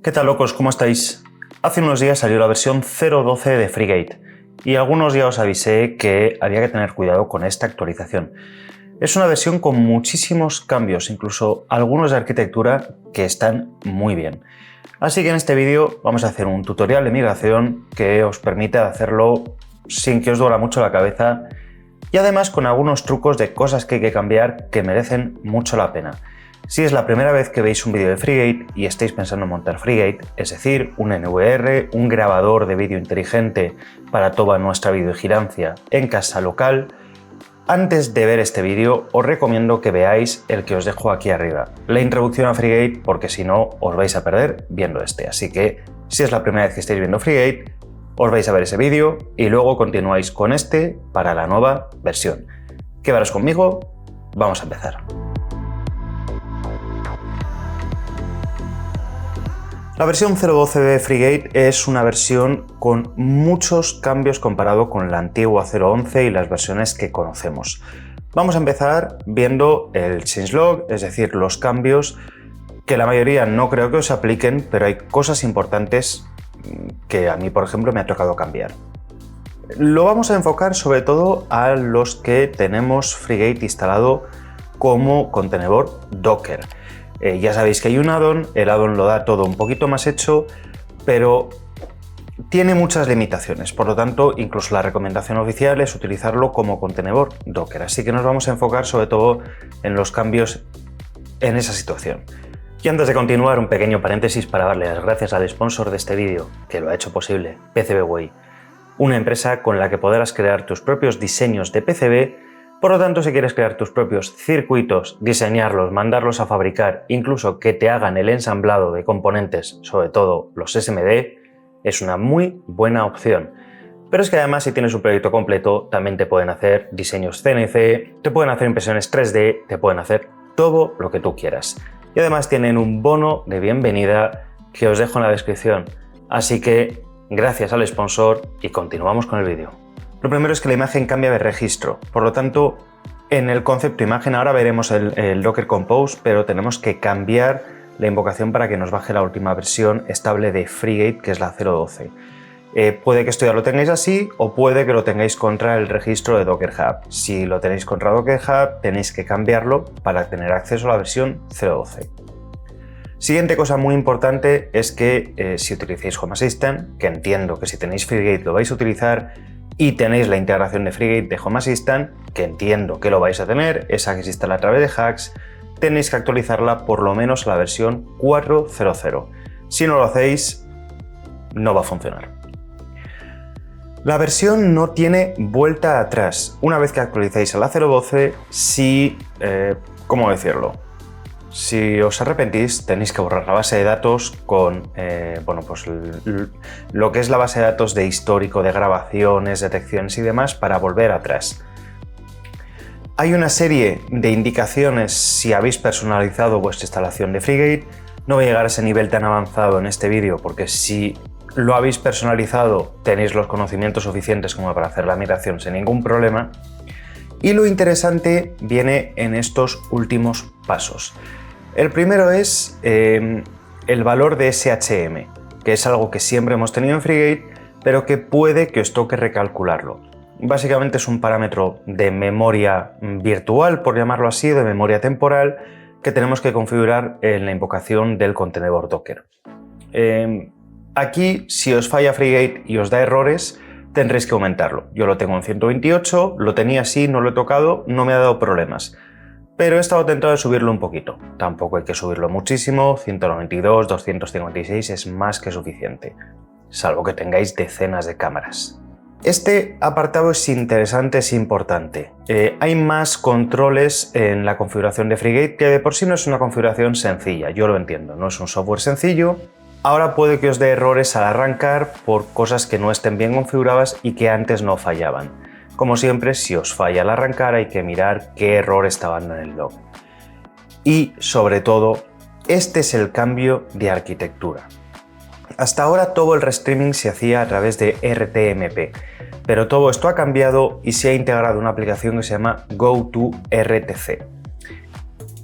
¿Qué tal, locos? ¿Cómo estáis? Hace unos días salió la versión 0.12 de FreeGate y algunos ya os avisé que había que tener cuidado con esta actualización. Es una versión con muchísimos cambios, incluso algunos de arquitectura que están muy bien. Así que en este vídeo vamos a hacer un tutorial de migración que os permite hacerlo sin que os duela mucho la cabeza y además con algunos trucos de cosas que hay que cambiar que merecen mucho la pena. Si es la primera vez que veis un vídeo de FreeGate y estáis pensando en montar FreeGate, es decir, un NVR, un grabador de vídeo inteligente para toda nuestra videovigilancia en casa local, antes de ver este vídeo os recomiendo que veáis el que os dejo aquí arriba, la introducción a FreeGate, porque si no os vais a perder viendo este. Así que si es la primera vez que estáis viendo FreeGate, os vais a ver ese vídeo y luego continuáis con este para la nueva versión. Quedaros conmigo, vamos a empezar. La versión 0.12 de FreeGate es una versión con muchos cambios comparado con la antigua 0.11 y las versiones que conocemos. Vamos a empezar viendo el changelog, es decir, los cambios que la mayoría no creo que os apliquen, pero hay cosas importantes que a mí, por ejemplo, me ha tocado cambiar. Lo vamos a enfocar sobre todo a los que tenemos FreeGate instalado como contenedor Docker. Ya sabéis que hay un add-on, el add-on lo da todo un poquito más hecho, pero tiene muchas limitaciones, por lo tanto, incluso la recomendación oficial es utilizarlo como contenedor Docker, así que nos vamos a enfocar sobre todo en los cambios en esa situación. Y antes de continuar, un pequeño paréntesis para darle las gracias al sponsor de este vídeo, que lo ha hecho posible, PCBWay, una empresa con la que podrás crear tus propios diseños de PCB. Por lo tanto, si quieres crear tus propios circuitos, diseñarlos, mandarlos a fabricar, incluso que te hagan el ensamblado de componentes, sobre todo los SMD, es una muy buena opción. Pero es que además, si tienes un proyecto completo, también te pueden hacer diseños CNC, te pueden hacer impresiones 3D, te pueden hacer todo lo que tú quieras. Y además tienen un bono de bienvenida que os dejo en la descripción. Así que, gracias al sponsor y continuamos con el vídeo. Lo primero es que la imagen cambia de registro, por lo tanto, en el concepto imagen ahora veremos el Docker Compose, pero tenemos que cambiar la invocación para que nos baje la última versión estable de FreeGate, que es la 0.12. Puede que esto ya lo tengáis así o puede que lo tengáis contra el registro de Docker Hub. Si lo tenéis contra Docker Hub, tenéis que cambiarlo para tener acceso a la versión 0.12. Siguiente cosa muy importante es que si utilizáis Home Assistant, que entiendo que si tenéis FreeGate lo vais a utilizar, y tenéis la integración de FreeGate de Home Assistant, que entiendo que lo vais a tener, esa que se instala a través de hacks, tenéis que actualizarla por lo menos a la versión 4.0.0. Si no lo hacéis, no va a funcionar. La versión no tiene vuelta atrás. Una vez que actualizáis a la 0.12, ¿cómo decirlo? Si os arrepentís, tenéis que borrar la base de datos con lo que es la base de datos de histórico, de grabaciones, detecciones y demás para volver atrás. Hay una serie de indicaciones si habéis personalizado vuestra instalación de FreeGate. No voy a llegar a ese nivel tan avanzado en este vídeo porque si lo habéis personalizado tenéis los conocimientos suficientes como para hacer la migración sin ningún problema. Y lo interesante viene en estos últimos pasos. El primero es el valor de SHM, que es algo que siempre hemos tenido en FreeGate, pero que puede que os toque recalcularlo. Básicamente es un parámetro de memoria virtual, por llamarlo así, de memoria temporal, que tenemos que configurar en la invocación del contenedor Docker. Aquí, si os falla FreeGate y os da errores, tendréis que aumentarlo. Yo lo tengo en 128, lo tenía así, no lo he tocado, no me ha dado problemas. Pero he estado tentado de subirlo un poquito. Tampoco hay que subirlo muchísimo, 192, 256 es más que suficiente, salvo que tengáis decenas de cámaras. Este apartado es interesante, es importante. Hay más controles en la configuración de FreeGate que de por sí no es una configuración sencilla, yo lo entiendo, no es un software sencillo. Ahora puede que os dé errores al arrancar por cosas que no estén bien configuradas y que antes no fallaban. Como siempre, si os falla al arrancar hay que mirar qué error está dando en el log. Y sobre todo, este es el cambio de arquitectura. Hasta ahora todo el restreaming se hacía a través de RTMP, pero todo esto ha cambiado y se ha integrado una aplicación que se llama GoToRTC.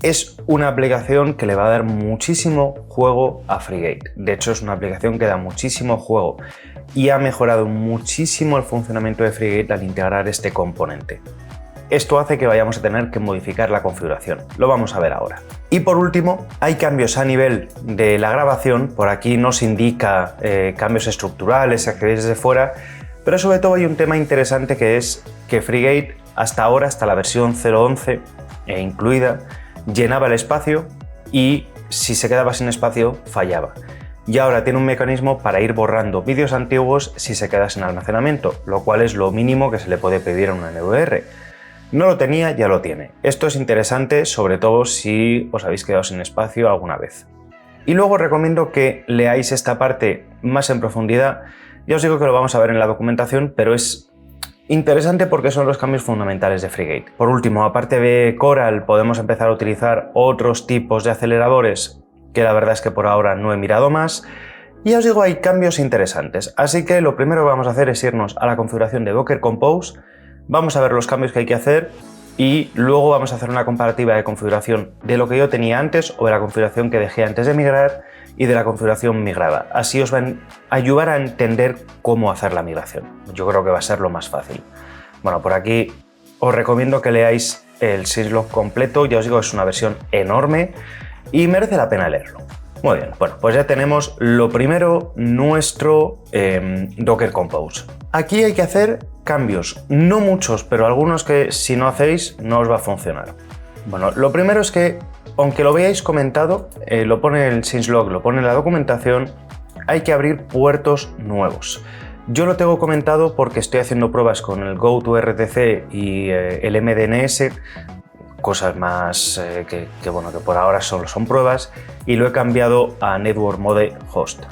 es una aplicación que le va a dar muchísimo juego a Frigate. De hecho, es una aplicación que da muchísimo juego y ha mejorado muchísimo el funcionamiento de Frigate al integrar este componente. Esto hace que vayamos a tener que modificar la configuración. Lo vamos a ver ahora. Y por último, hay cambios a nivel de la grabación. Por aquí nos indica cambios estructurales, si accedéis desde fuera, pero sobre todo hay un tema interesante, que es que Frigate hasta ahora, hasta la versión 0.11 incluida, llenaba el espacio y si se quedaba sin espacio fallaba. Y ahora tiene un mecanismo para ir borrando vídeos antiguos si se queda sin almacenamiento, lo cual es lo mínimo que se le puede pedir a una NVR. No lo tenía, ya lo tiene. Esto es interesante, sobre todo si os habéis quedado sin espacio alguna vez. Y luego os recomiendo que leáis esta parte más en profundidad. Ya os digo que lo vamos a ver en la documentación, pero es interesante porque son los cambios fundamentales de Frigate. Por último, aparte de Coral, podemos empezar a utilizar otros tipos de aceleradores que la verdad es que por ahora no he mirado más. Y ya os digo, hay cambios interesantes. Así que lo primero que vamos a hacer es irnos a la configuración de Docker Compose. Vamos a ver los cambios que hay que hacer y luego vamos a hacer una comparativa de configuración de lo que yo tenía antes o de la configuración que dejé antes de migrar y de la configuración migrada. Así os va a ayudar a entender cómo hacer la migración. Yo creo que va a ser lo más fácil. Bueno, por aquí os recomiendo que leáis el syslog completo. Ya os digo, es una versión enorme y merece la pena leerlo. Muy bien, bueno, pues ya tenemos lo primero, nuestro Docker Compose. Aquí hay que hacer cambios, no muchos, pero algunos que si no hacéis no os va a funcionar. Bueno, lo primero es que, aunque lo veáis comentado, lo pone el syslog, lo pone en la documentación, hay que abrir puertos nuevos. Yo lo tengo comentado porque estoy haciendo pruebas con el GoToRTC y el MDNS, cosas más que por ahora solo son pruebas, y lo he cambiado a Network Mode Host.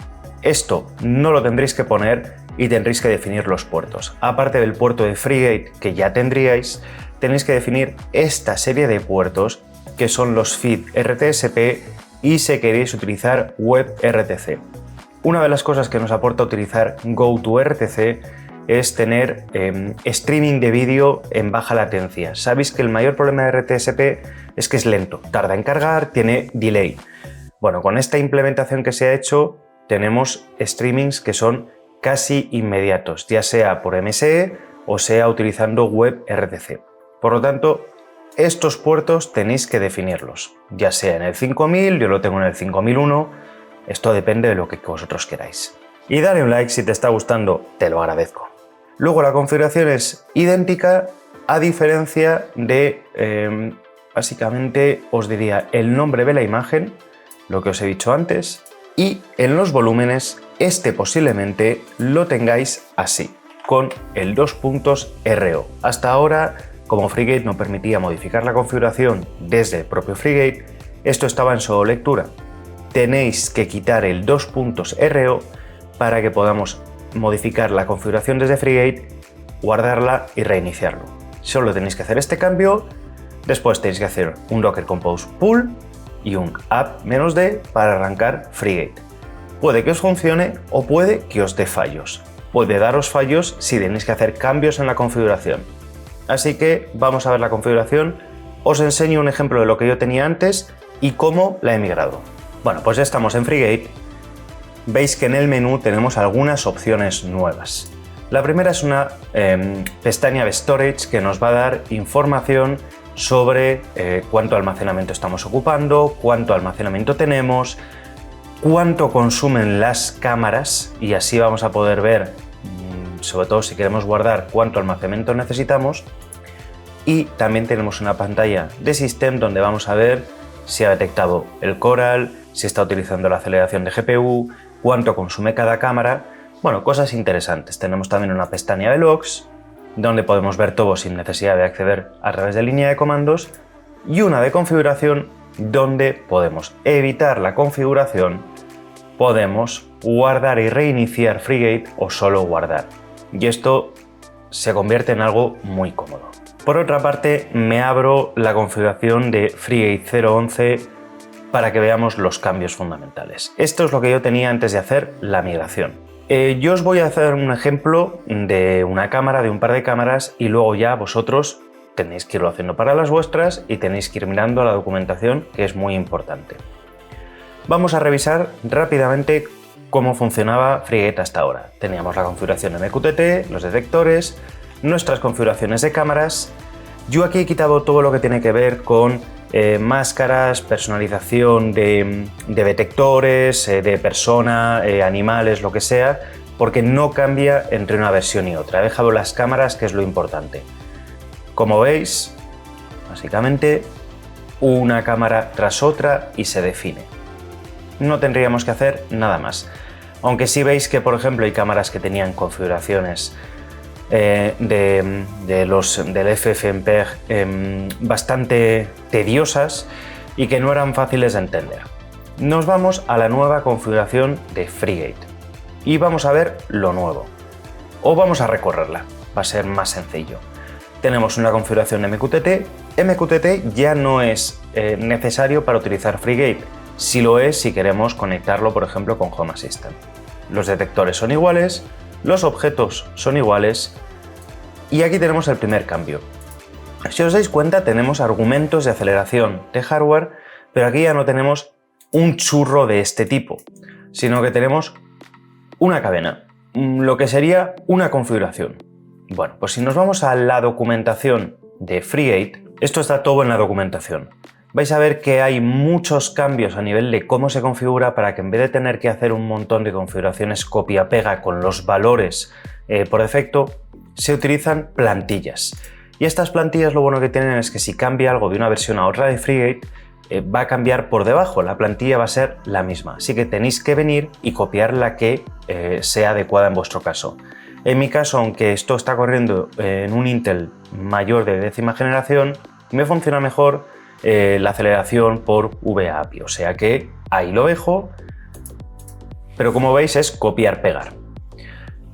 Esto no lo tendréis que poner y tendréis que definir los puertos. Aparte del puerto de Frigate que ya tendríais, tenéis que definir esta serie de puertos que son los feed RTSP y si queréis utilizar WebRTC. Una de las cosas que nos aporta utilizar GoToRTC es tener streaming de vídeo en baja latencia. Sabéis que el mayor problema de RTSP es que es lento, tarda en cargar, tiene delay. Bueno, con esta implementación que se ha hecho tenemos streamings que son casi inmediatos, ya sea por MSE o sea utilizando WebRTC. Por lo tanto, estos puertos tenéis que definirlos, ya sea en el 5000, yo lo tengo en el 5001, esto depende de lo que vosotros queráis. Y dale un like si te está gustando, te lo agradezco. Luego la configuración es idéntica, a diferencia de, básicamente os diría el nombre de la imagen, lo que os he dicho antes, y en los volúmenes este posiblemente lo tengáis así, con el 2.RO. Hasta ahora, como Frigate no permitía modificar la configuración desde el propio Frigate, esto estaba en solo lectura. Tenéis que quitar el 2.RO para que podamos modificar la configuración desde Frigate, guardarla y reiniciarlo. Solo tenéis que hacer este cambio, después tenéis que hacer un Docker Compose pull y un app-d para arrancar Frigate. Puede que os funcione o puede que os dé fallos. Puede daros fallos si tenéis que hacer cambios en la configuración. Así que vamos a ver la configuración, os enseño un ejemplo de lo que yo tenía antes y cómo la he migrado. Bueno, pues ya estamos en Frigate. Veis que en el menú tenemos algunas opciones nuevas. La primera es una pestaña de Storage que nos va a dar información sobre cuánto almacenamiento estamos ocupando, cuánto almacenamiento tenemos, cuánto consumen las cámaras y así vamos a poder ver, sobre todo si queremos guardar, cuánto almacenamiento necesitamos. Y también tenemos una pantalla de System donde vamos a ver si ha detectado el Coral, si está utilizando la aceleración de GPU, cuánto consume cada cámara. Bueno, cosas interesantes. Tenemos también una pestaña de logs donde podemos ver todo sin necesidad de acceder a través de línea de comandos y una de configuración donde podemos editar la configuración, podemos guardar y reiniciar Frigate o solo guardar. Y esto se convierte en algo muy cómodo. Por otra parte, me abro la configuración de Frigate 0.11 para que veamos los cambios fundamentales. Esto es lo que yo tenía antes de hacer la migración. Yo os voy a hacer un ejemplo de una cámara, de un par de cámaras, y luego ya vosotros tenéis que irlo haciendo para las vuestras y tenéis que ir mirando la documentación, que es muy importante. Vamos a revisar rápidamente cómo funcionaba Frigate hasta ahora. Teníamos la configuración MQTT, los detectores, nuestras configuraciones de cámaras. Yo aquí he quitado todo lo que tiene que ver con máscaras, personalización de detectores, de persona, animales, lo que sea, porque no cambia entre una versión y otra. He dejado las cámaras, que es lo importante. Como veis, básicamente una cámara tras otra y se define. No tendríamos que hacer nada más. Aunque sí veis que, por ejemplo, hay cámaras que tenían configuraciones del FFmpeg bastante tediosas y que no eran fáciles de entender. Nos vamos a la nueva configuración de Frigate y vamos a ver lo nuevo. O vamos a recorrerla, va a ser más sencillo. Tenemos una configuración MQTT. MQTT ya no es necesario para utilizar Frigate. Si lo es, si queremos conectarlo, por ejemplo, con Home Assistant. Los detectores son iguales, los objetos son iguales y aquí tenemos el primer cambio. Si os dais cuenta, tenemos argumentos de aceleración de hardware, pero aquí ya no tenemos un churro de este tipo, sino que tenemos una cadena, lo que sería una configuración. Bueno, pues si nos vamos a la documentación de Frigate, esto está todo en la documentación. Vais a ver que hay muchos cambios a nivel de cómo se configura para que en vez de tener que hacer un montón de configuraciones copia-pega con los valores por defecto, se utilizan plantillas. Y estas plantillas lo bueno que tienen es que si cambia algo de una versión a otra de Frigate, va a cambiar por debajo, la plantilla va a ser la misma. Así que tenéis que venir y copiar la que sea adecuada en vuestro caso. En mi caso, aunque esto está corriendo en un Intel mayor de 10ª generación, me funciona mejor la aceleración por VAPI, o sea que ahí lo dejo, pero como veis es copiar-pegar.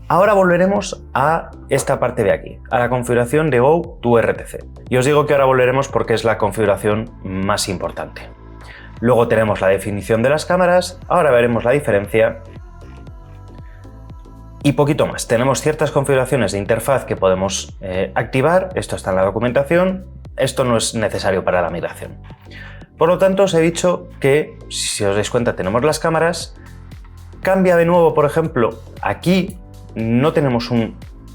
Ahora volveremos a esta parte de aquí, a la configuración de Go to RTC. Y os digo que ahora volveremos porque es la configuración más importante. Luego tenemos la definición de las cámaras, ahora veremos la diferencia y poquito más. Tenemos ciertas configuraciones de interfaz que podemos activar, esto está en la documentación. Esto no es necesario para la migración. Por lo tanto, os he dicho que, si os dais cuenta, tenemos las cámaras. Cambia de nuevo, por ejemplo, aquí no tenemos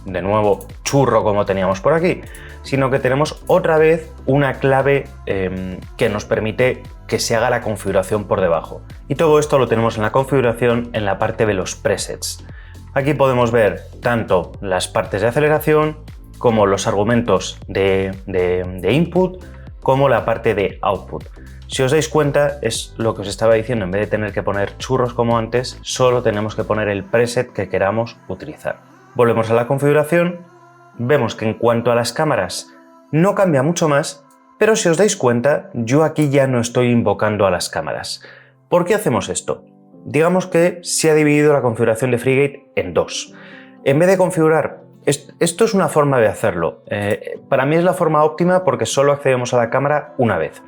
de nuevo, churro como teníamos por aquí, sino que tenemos otra vez una clave que nos permite que se haga la configuración por debajo. Y todo esto lo tenemos en la configuración en la parte de los presets. Aquí podemos ver tanto las partes de aceleración, como los argumentos de input, como la parte de output. Si os dais cuenta, es lo que os estaba diciendo, en vez de tener que poner churros como antes, solo tenemos que poner el preset que queramos utilizar. Volvemos a la configuración, vemos que en cuanto a las cámaras no cambia mucho más, pero si os dais cuenta, yo aquí ya no estoy invocando a las cámaras. ¿Por qué hacemos esto? Digamos que se ha dividido la configuración de Frigate en dos. En vez de configurar esto es una forma de hacerlo. Para mí es la forma óptima porque solo accedemos a la cámara una vez.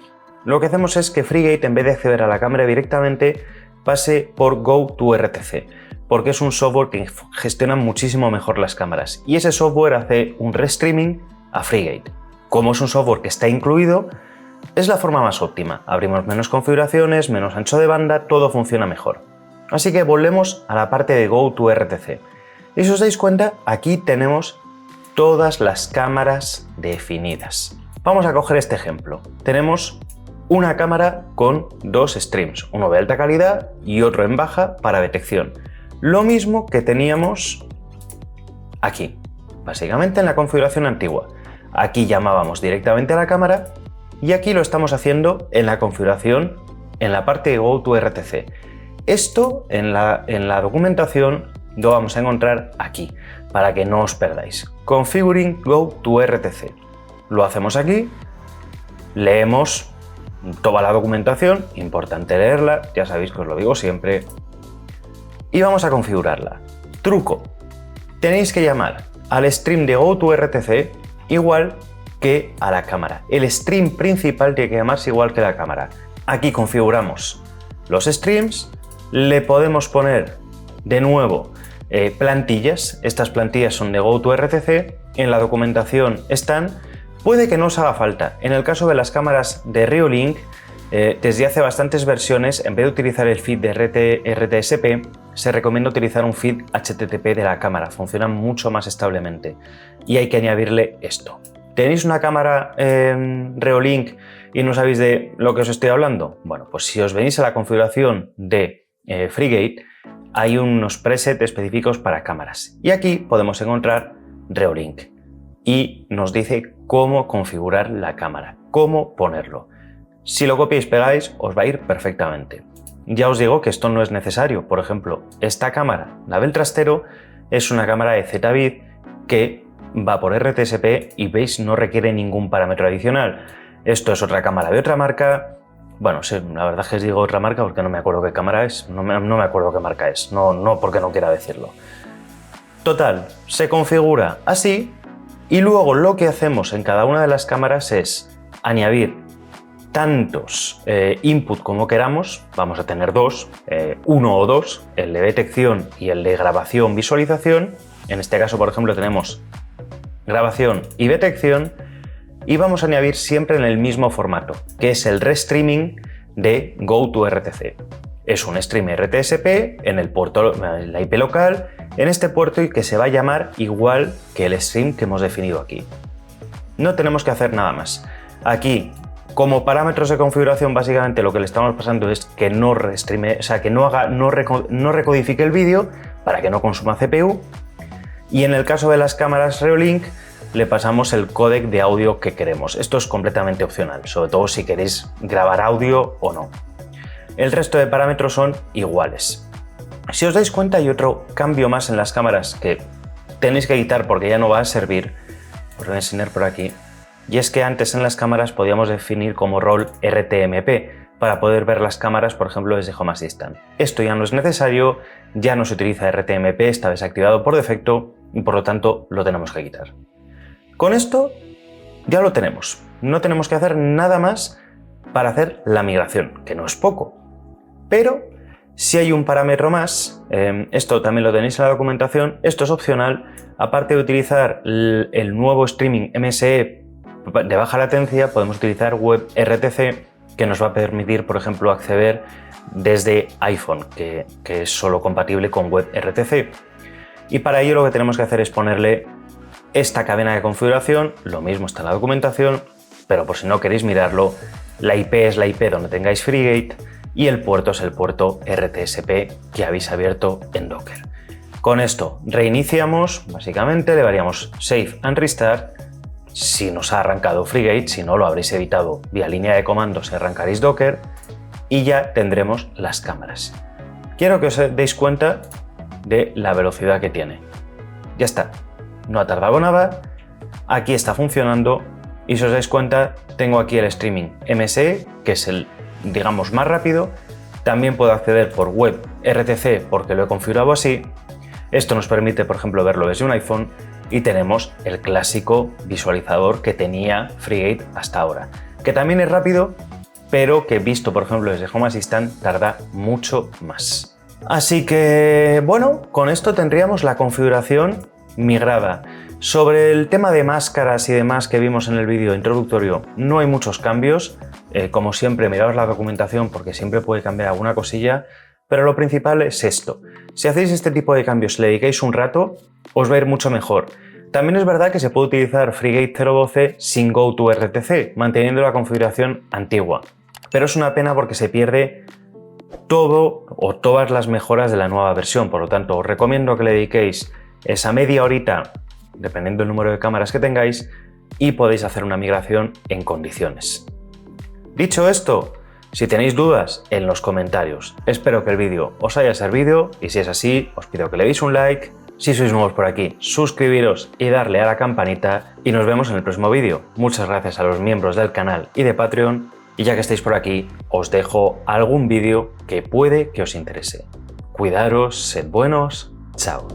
Lo que hacemos es que Frigate, en vez de acceder a la cámara directamente, pase por Go to RTC, porque es un software que gestiona muchísimo mejor las cámaras. Y ese software hace un restreaming a Frigate. Como es un software que está incluido, es la forma más óptima. Abrimos menos configuraciones, menos ancho de banda, todo funciona mejor. Así que volvemos a la parte de Go to RTC. Y si os dais cuenta, aquí tenemos todas las cámaras definidas. Vamos a coger este ejemplo. Tenemos una cámara con dos streams, uno de alta calidad y otro en baja para detección. Lo mismo que teníamos aquí, básicamente en la configuración antigua. Aquí llamábamos directamente a la cámara y aquí lo estamos haciendo en la configuración en la parte de Go to RTC. Esto en la documentación lo vamos a encontrar aquí, para que no os perdáis. Configuring Go to RTC. Lo hacemos aquí, leemos toda la documentación, importante leerla, ya sabéis que os lo digo siempre, y vamos a configurarla. Truco, tenéis que llamar al stream de Go to RTC igual que a la cámara. El stream principal tiene que llamarse igual que la cámara. Aquí configuramos los streams, le podemos poner de nuevo plantillas. Estas plantillas son de Go to RTC, en la documentación están, Puede que no os haga falta. En el caso de las cámaras de Reolink, desde hace bastantes versiones, en vez de utilizar el feed de RTSP, se recomienda utilizar un feed HTTP de la cámara. Funciona mucho más establemente. Y hay que añadirle esto. ¿Tenéis una cámara Reolink y no sabéis de lo que os estoy hablando? Bueno, pues si os venís a la configuración de Frigate, hay unos presets específicos para cámaras. Y aquí podemos encontrar Reolink. Y nos dice cómo configurar la cámara, cómo ponerlo. Si lo copiáis y pegáis, os va a ir perfectamente. Ya os digo que esto no es necesario. Por ejemplo, esta cámara, la del trastero, es una cámara de Z-Vid que va por RTSP y veis, no requiere ningún parámetro adicional. Esto es otra cámara de otra marca. Bueno, sí, la verdad es que os digo otra marca porque no me acuerdo qué cámara es. No me acuerdo qué marca es. No porque no quiera decirlo. Total, se configura así y luego lo que hacemos en cada una de las cámaras es añadir tantos input como queramos. Vamos a tener dos, uno o dos, el de detección y el de grabación visualización. En este caso, por ejemplo, tenemos grabación y detección, y vamos a añadir siempre en el mismo formato, que es el restreaming de GoToRTC. Es un stream RTSP en el puerto, la IP local, en este puerto, y que se va a llamar igual que el stream que hemos definido aquí. No tenemos que hacer nada más. Aquí, como parámetros de configuración, básicamente lo que le estamos pasando es que no restreame, o sea, que no recodifique el vídeo para que no consuma CPU. Y en el caso de las cámaras Reolink, le pasamos el códec de audio que queremos. Esto es completamente opcional, sobre todo si queréis grabar audio o no. El resto de parámetros son iguales. Si os dais cuenta, hay otro cambio más en las cámaras que tenéis que quitar porque ya no va a servir. Os voy a enseñar por aquí. Y es que antes en las cámaras podíamos definir como rol RTMP para poder ver las cámaras, por ejemplo, desde Home Assistant. Esto ya no es necesario, ya no se utiliza RTMP, está desactivado por defecto y por lo tanto lo tenemos que quitar. Con esto ya lo tenemos. No tenemos que hacer nada más para hacer la migración, que no es poco. Pero si hay un parámetro más, esto también lo tenéis en la documentación, esto es opcional. Aparte de utilizar el nuevo streaming MSE de baja latencia, podemos utilizar WebRTC, que nos va a permitir, por ejemplo, acceder desde iPhone, que es solo compatible con WebRTC. Y para ello lo que tenemos que hacer es ponerle esta cadena de configuración. Lo mismo está en la documentación, pero por si no queréis mirarlo, la IP es la IP donde tengáis Frigate y el puerto es el puerto RTSP que habéis abierto en Docker. Con esto reiniciamos, básicamente le daríamos Save and Restart. Si nos ha arrancado Frigate, si no lo habréis evitado vía línea de comandos, arrancaréis Docker y ya tendremos las cámaras. Quiero que os deis cuenta de la velocidad que tiene. Ya está, no ha tardado nada, aquí está funcionando y si os dais cuenta tengo aquí el streaming MSE, que es el, digamos, más rápido. También puedo acceder por WebRTC porque lo he configurado así. Esto nos permite, por ejemplo, verlo desde un iPhone. Y tenemos el clásico visualizador que tenía Frigate hasta ahora, que también es rápido, pero que visto, por ejemplo, desde Home Assistant tarda mucho más. Así que, bueno, con esto tendríamos la configuración migrada. Sobre el tema de máscaras y demás que vimos en el vídeo introductorio, no hay muchos cambios. Como siempre, miraos la documentación porque siempre puede cambiar alguna cosilla. Pero lo principal es esto. Si hacéis este tipo de cambios y le dedicáis un rato, os va a ir mucho mejor. También es verdad que se puede utilizar Frigate 012 sin GoToRTC, manteniendo la configuración antigua. Pero es una pena porque se pierde todo o todas las mejoras de la nueva versión. Por lo tanto, os recomiendo que le dediquéis esa media horita, dependiendo del número de cámaras que tengáis, y podéis hacer una migración en condiciones. Dicho esto, si tenéis dudas, en los comentarios. Espero que el vídeo os haya servido y si es así, os pido que le deis un like. Si sois nuevos por aquí, suscribiros y darle a la campanita y nos vemos en el próximo vídeo. Muchas gracias a los miembros del canal y de Patreon y ya que estáis por aquí, os dejo algún vídeo que puede que os interese. Cuidaros, sed buenos, chao.